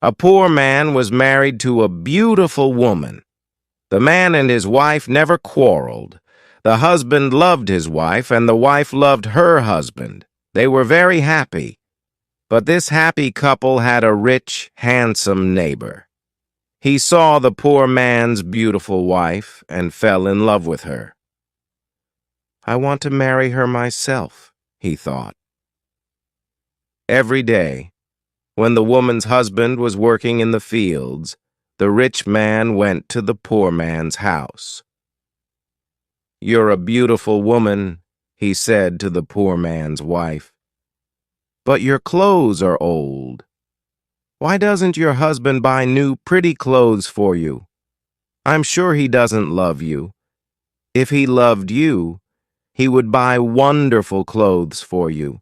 A poor man was married to a beautiful woman. The man and his wife never quarreled. The husband loved his wife, and the wife loved her husband. They were very happy. But this happy couple had a rich, handsome neighbor. He saw the poor man's beautiful wife and fell in love with her. "I want to marry her myself," he thought. Every day, when the woman's husband was working in the fields, the rich man went to the poor man's house. "You're a beautiful woman," he said to the poor man's wife, "but your clothes are old. Why doesn't your husband buy new, pretty clothes for you? I'm sure he doesn't love you. If he loved you, he would buy wonderful clothes for you.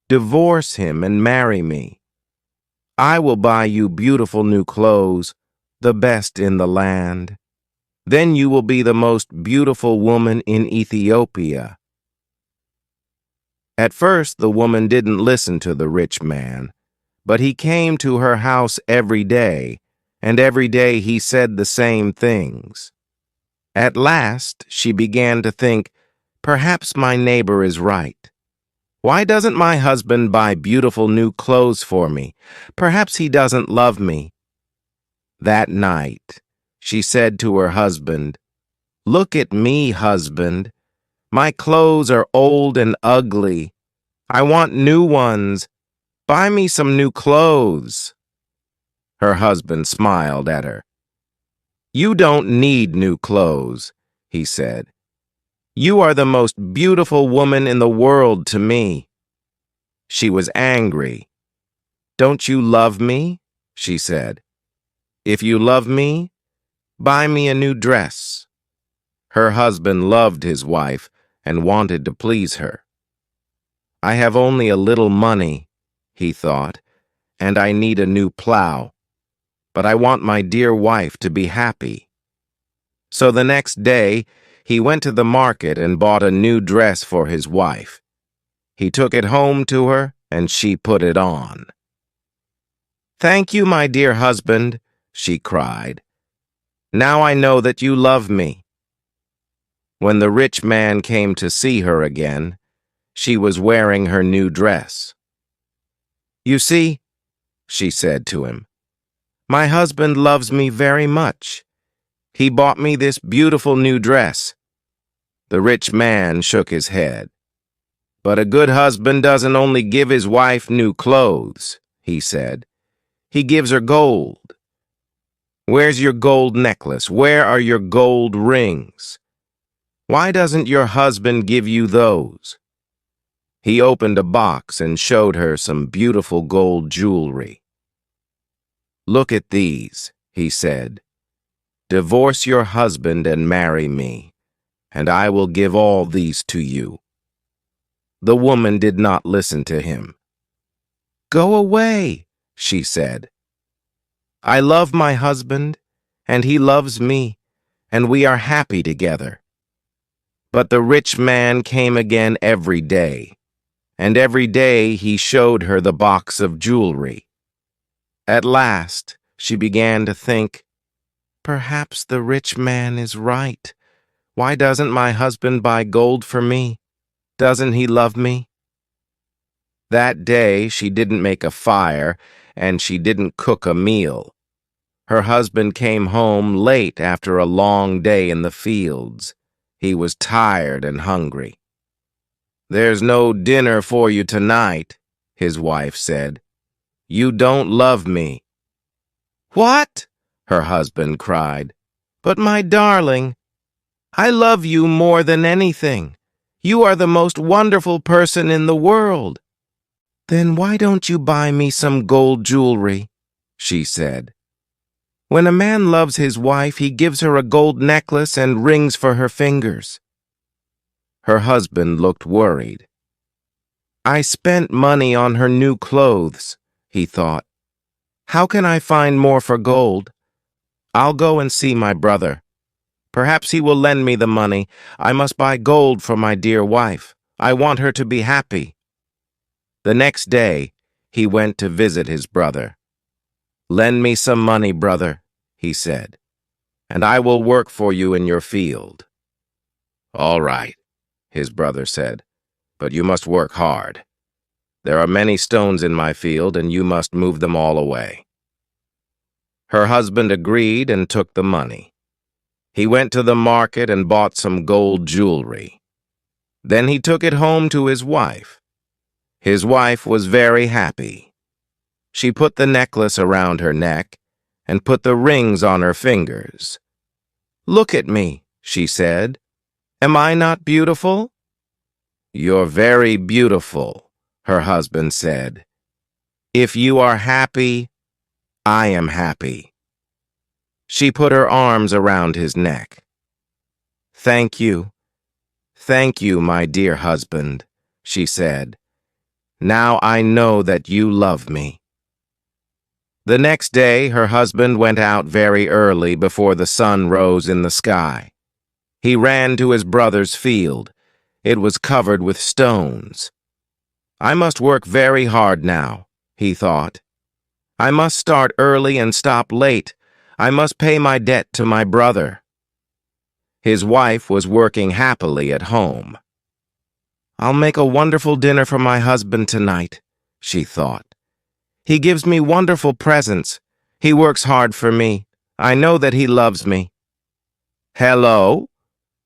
Divorce him and marry me. I will buy you beautiful new clothes, the best in the land. Then you will be the most beautiful woman in Ethiopia." At first, the woman didn't listen to the rich man, but he came to her house every day, and every day he said the same things. At last, she began to think, perhaps my neighbor is right. Why doesn't my husband buy beautiful new clothes for me? Perhaps he doesn't love me. That night, she said to her husband, "Look at me, husband. My clothes are old and ugly. I want new ones. Buy me some new clothes." Her husband smiled at her. "You don't need new clothes," he said. "You are the most beautiful woman in the world to me." She was angry. "Don't you love me?" she said. "If you love me, buy me a new dress." Her husband loved his wife and wanted to please her. "I have only a little money," he thought, "and I need a new plow. But I want my dear wife to be happy." So the next day, he went to the market and bought a new dress for his wife. He took it home to her, and she put it on. "Thank you, my dear husband," she cried. "Now I know that you love me." When the rich man came to see her again, she was wearing her new dress. "You see," she said to him, "my husband loves me very much. He bought me this beautiful new dress." The rich man shook his head. "But a good husband doesn't only give his wife new clothes," he said. "He gives her gold. Where's your gold necklace? Where are your gold rings? Why doesn't your husband give you those?" He opened a box and showed her some beautiful gold jewelry. "Look at these," he said. "Divorce your husband and marry me, and I will give all these to you." The woman did not listen to him. "Go away," she said. "I love my husband, and he loves me, and we are happy together." But the rich man came again every day, and every day he showed her the box of jewelry. At last, she began to think, perhaps the rich man is right. Why doesn't my husband buy gold for me? Doesn't he love me? That day, she didn't make a fire, and she didn't cook a meal. Her husband came home late after a long day in the fields. He was tired and hungry. "There's no dinner for you tonight," his wife said. "You don't love me." "What?" her husband cried. "But my darling, I love you more than anything. You are the most wonderful person in the world." "Then why don't you buy me some gold jewelry?" she said. "When a man loves his wife, he gives her a gold necklace and rings for her fingers." Her husband looked worried. "I spent money on her new clothes," he thought. "How can I find more for gold? I'll go and see my brother. Perhaps he will lend me the money. I must buy gold for my dear wife. I want her to be happy." The next day, he went to visit his brother. "Lend me some money, brother," he said, "and I will work for you in your field." "All right," his brother said, "but you must work hard. There are many stones in my field, and you must move them all away." Her husband agreed and took the money. He went to the market and bought some gold jewelry. Then he took it home to his wife. His wife was very happy. She put the necklace around her neck and put the rings on her fingers. "Look at me," she said. "Am I not beautiful?" "You're very beautiful," her husband said. "If you are happy, I am happy." She put her arms around his neck. Thank you, my dear husband," she said. "Now I know that you love me." The next day, her husband went out very early before the sun rose in the sky. He ran to his brother's field. It was covered with stones. "I must work very hard now," he thought. "I must start early and stop late. I must pay my debt to my brother." His wife was working happily at home. "I'll make a wonderful dinner for my husband tonight," she thought. "He gives me wonderful presents. He works hard for me. I know that he loves me." "Hello?"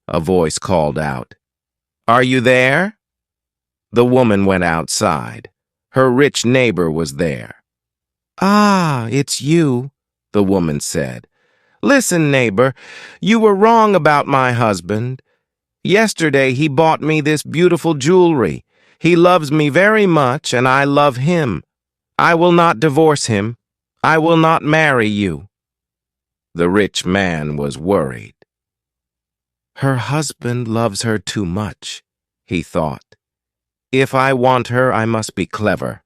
a voice called out. "Are you there?" The woman went outside. Her rich neighbor was there. "Ah, it's you," the woman said. "Listen, neighbor, you were wrong about my husband. Yesterday he bought me this beautiful jewelry. He loves me very much, and I love him. I will not divorce him. I will not marry you." The rich man was worried. "Her husband loves her too much," he thought. "If I want her, I must be clever."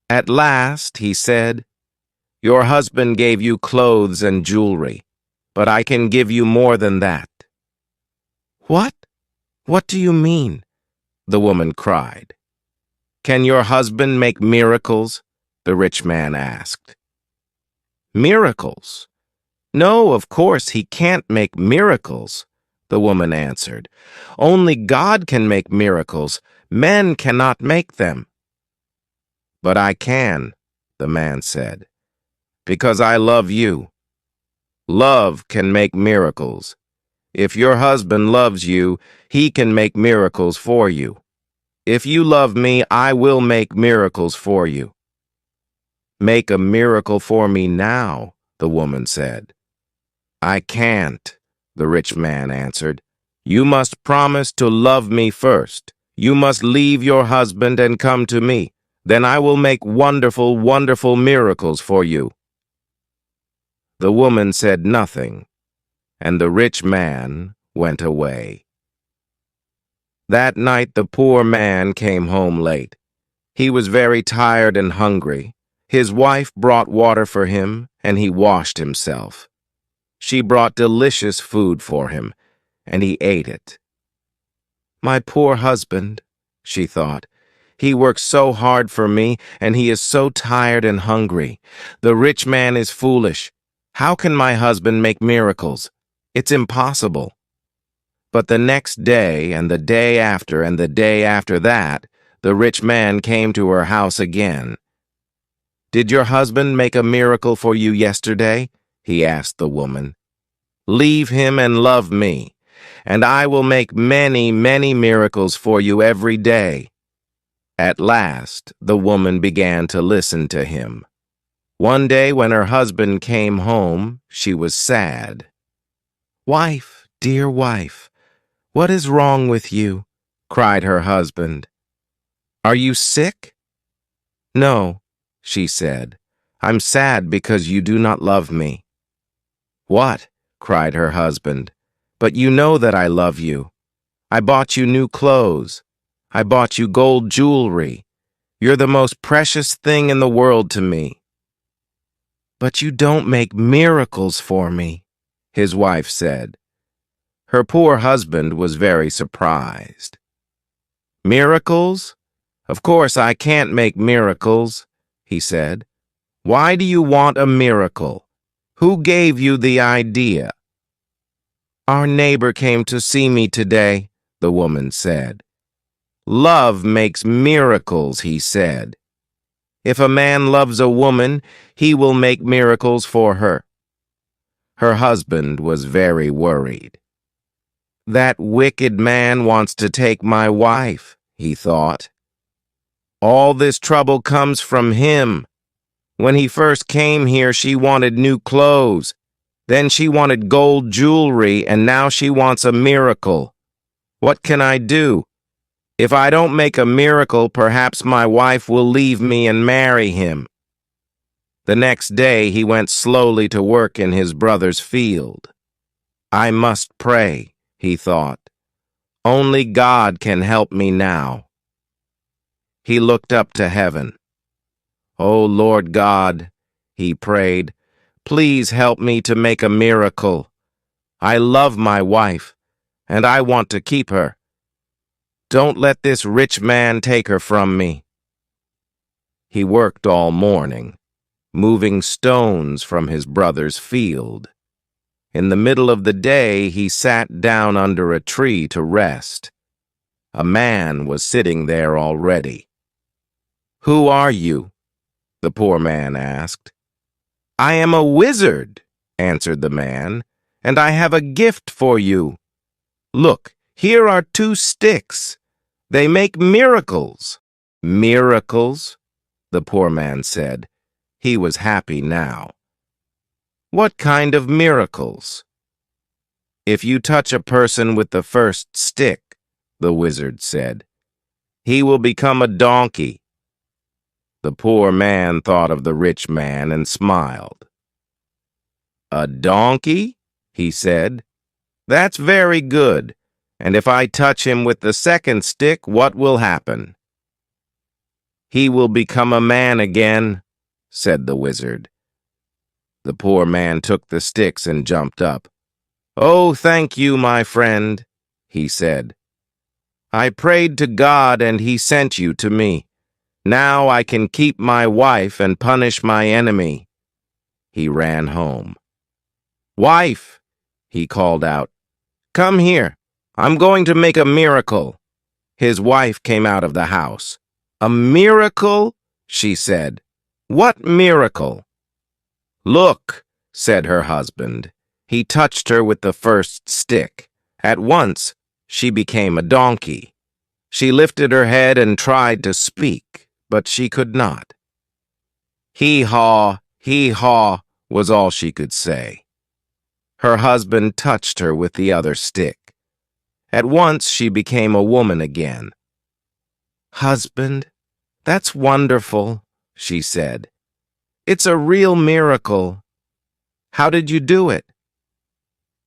At last, he said, "Your husband gave you clothes and jewelry, but I can give you more than that." "What? What do you mean?" the woman cried. "Can your husband make miracles?" the rich man asked. "Miracles? No, of course he can't make miracles," the woman answered. "Only God can make miracles. Men cannot make them." "But I can," the man said, "because I love you. Love can make miracles. If your husband loves you, he can make miracles for you. If you love me, I will make miracles for you." "Make a miracle for me now," the woman said. "I can't," the rich man answered. "You must promise to love me first. You must leave your husband and come to me. Then I will make wonderful, wonderful miracles for you." The woman said nothing, and the rich man went away. That night the poor man came home late. He was very tired and hungry. His wife brought water for him, and he washed himself. She brought delicious food for him, and he ate it. "My poor husband," she thought. "He works so hard for me, and he is so tired and hungry. The rich man is foolish. How can my husband make miracles? It's impossible." But the next day, and the day after, and the day after that, the rich man came to her house again. "Did your husband make a miracle for you yesterday?" he asked the woman. "Leave him and love me, and I will make many, many miracles for you every day." At last, the woman began to listen to him. One day when her husband came home, she was sad. "Wife, dear wife, what is wrong with you?" cried her husband. "Are you sick?" "No," she said. "I'm sad because you do not love me." "What?" cried her husband. "But you know that I love you. I bought you new clothes. I bought you gold jewelry. You're the most precious thing in the world to me." "But you don't make miracles for me," his wife said. Her poor husband was very surprised. "Miracles? Of course I can't make miracles," he said. Why do you want a miracle? Who gave you the idea? Our neighbor came to see me today, the woman said. Love makes miracles, he said. If a man loves a woman, he will make miracles for her. Her husband was very worried. That wicked man wants to take my wife, he thought. All this trouble comes from him. When he first came here, she wanted new clothes. Then she wanted gold jewelry, and now she wants a miracle. What can I do? If I don't make a miracle, perhaps my wife will leave me and marry him. The next day, he went slowly to work in his brother's field. I must pray, he thought. Only God can help me now. He looked up to heaven. Oh, Lord God, he prayed, please help me to make a miracle. I love my wife, and I want to keep her. Don't let this rich man take her from me. He worked all morning, moving stones from his brother's field. In the middle of the day, he sat down under a tree to rest. A man was sitting there already. Who are you? The poor man asked. I am a wizard, answered the man, and I have a gift for you. Look, here are 2 sticks. They make miracles. Miracles? The poor man said. He was happy now. What kind of miracles? If you touch a person with the first stick, the wizard said, he will become a donkey. The poor man thought of the rich man and smiled. A donkey? He said. That's very good. And if I touch him with the second stick, what will happen? He will become a man again, said the wizard. The poor man took the sticks and jumped up. Oh, thank you, my friend, he said. I prayed to God and he sent you to me. Now I can keep my wife and punish my enemy. He ran home. Wife, he called out, come here. I'm going to make a miracle. His wife came out of the house. A miracle? She said. What miracle? Look, said her husband. He touched her with the first stick. At once, she became a donkey. She lifted her head and tried to speak, but she could not. Hee-haw, was all she could say. Her husband touched her with the other stick. At once, she became a woman again. Husband, that's wonderful, she said. It's a real miracle. How did you do it?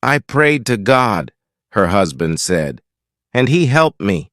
I prayed to God, her husband said, and he helped me.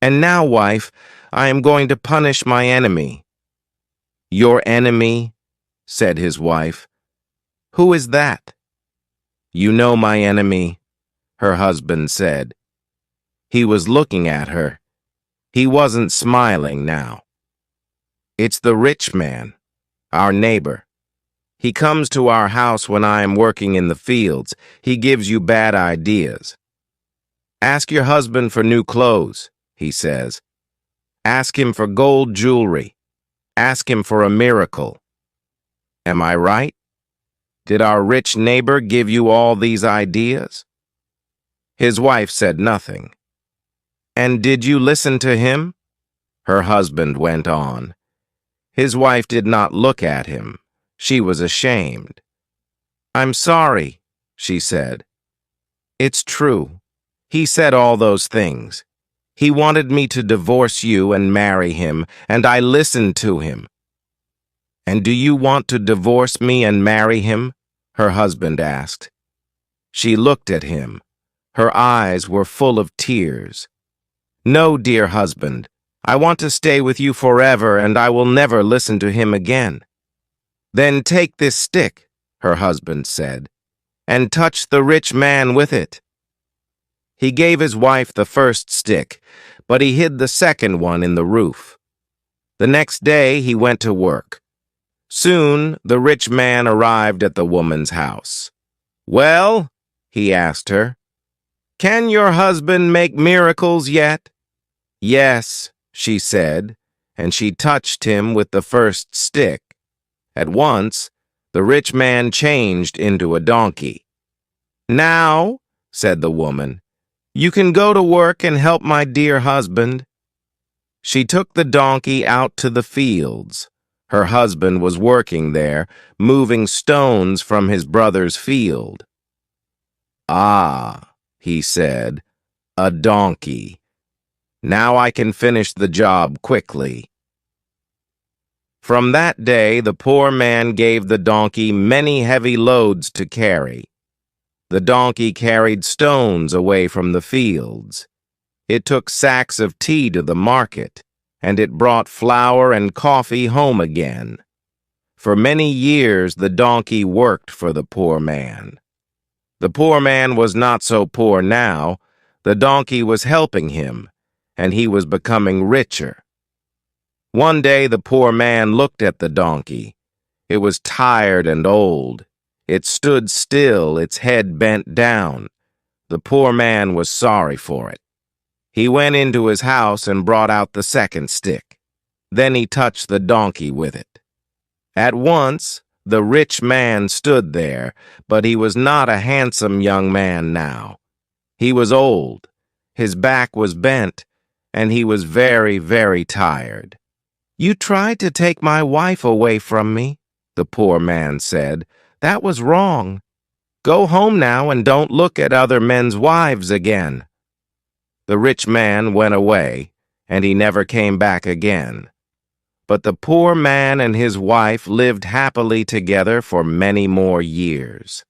And now, wife, I am going to punish my enemy. Your enemy? Said his wife. Who is that? You know my enemy, her husband said. He was looking at her. He wasn't smiling now. It's the rich man, our neighbor. He comes to our house when I am working in the fields. He gives you bad ideas. Ask your husband for new clothes, he says. Ask him for gold jewelry. Ask him for a miracle. Am I right? Did our rich neighbor give you all these ideas? His wife said nothing. And did you listen to him? Her husband went on. His wife did not look at him. She was ashamed. I'm sorry, she said. It's true. He said all those things. He wanted me to divorce you and marry him, and I listened to him. And do you want to divorce me and marry him? Her husband asked. She looked at him. Her eyes were full of tears. No, dear husband, I want to stay with you forever, and I will never listen to him again. Then take this stick, her husband said, and touch the rich man with it. He gave his wife the first stick, but he hid the second one in the roof. The next day he went to work. Soon the rich man arrived at the woman's house. "Well," he asked her, "can your husband make miracles yet?" "Yes," she said, and she touched him with the first stick. At once, the rich man changed into a donkey. "Now," said the woman, "you can go to work and help my dear husband." She took the donkey out to the fields. Her husband was working there, moving stones from his brother's field. "Ah," he said, "a donkey. Now I can finish the job quickly." From that day, the poor man gave the donkey many heavy loads to carry. The donkey carried stones away from the fields. It took sacks of tea to the market, and it brought flour and coffee home again. For many years, the donkey worked for the poor man. The poor man was not so poor now. The donkey was helping him, and he was becoming richer. One day the poor man looked at the donkey. It was tired and old. It stood still, its head bent down. The poor man was sorry for it. He went into his house and brought out the second stick. Then he touched the donkey with it. At once, the rich man stood there, but he was not a handsome young man now. He was old, his back was bent, and he was very, very tired. "You tried to take my wife away from me," the poor man said. "That was wrong. Go home now and don't look at other men's wives again." The rich man went away, and he never came back again. But the poor man and his wife lived happily together for many more years.